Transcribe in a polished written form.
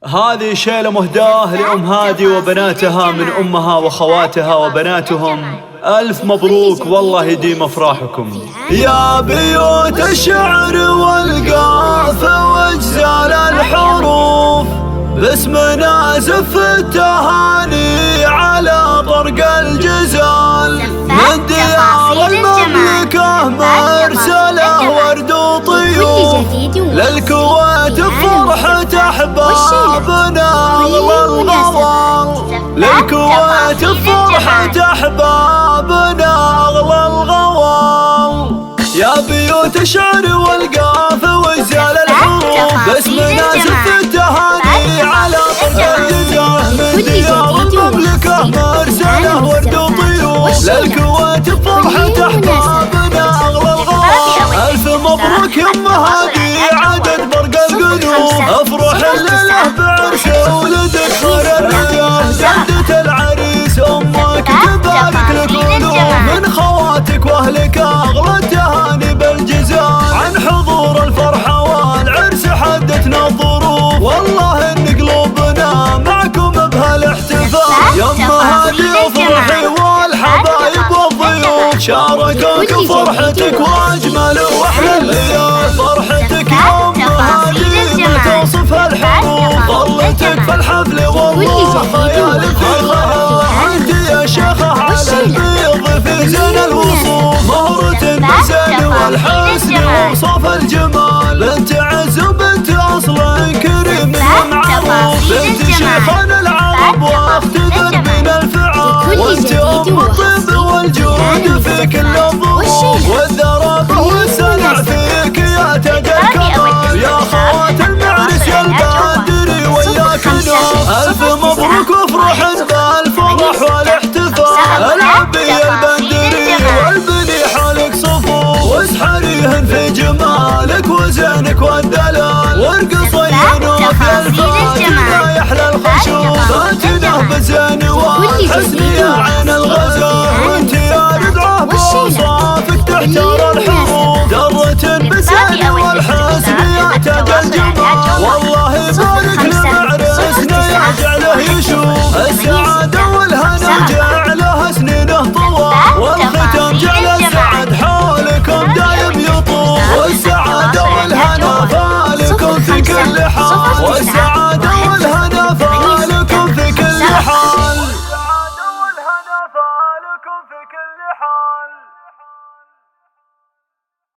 هذه شيلة مهداة لأم هادي وبناتها من أمها وخواتها وبناتهم. ألف مبروك والله يديم أفراحكم. يا بيوت الشعر والقافة واجزال الحروف، باسمنا زف التهاني على طرق الجزال. من ديار المملكة مرسله ورد وطيوف، للكويت بفرحة أحبابنا أغلى الغوال. للكويت بفرحة أحبابنا أغلى الغوال. يا بيوت الشعر والقافة واجزال الحروف، باسمنا زف التهاني على طرق الجزال. من ديار المملكة مرسله ورد وطيوف، للكويت بفرحة أحبابنا أغلى الغوال. ألف مبروك يا أم هادي عدد برق القلوب، افرح الليلة بعرشه ولدك خير الرجال. جدة العريس أمك تبارك لك ولوف، من خواتك واهلك أغلى التهاني بالجزال. عن حضور الفرحة والعرس حدتنا الظروف، والله إن قلوبنا معكم بهالاحتفال. يا أم هادي افرحي والحبايب والضيوف، شاركوك فرحتك واجمل واحلى الليال. فرحتك يا أم هادي ما توصفها الحروف، ظلتك في الحفل والله خيال في خيال. انت يا شيخة على البيض في زين الوصوف، مهرة بالزين والحسن وصف الجمال. بنت عز وبنت اصل كريم ومعروف، بنت شيخان العرب واخت ذنب من الفعال. وانت ام الطيب والجود في كل الظروف، والذراب والسلع فيك يا تاج الكمال. يا خوات المعرس يا البدري وياك نوف، الف مبروك وافرح بالفرح والاحتفال. العبي البندري والبني حالك صفوف، واسحريهن في جمالك وزينك والدلال.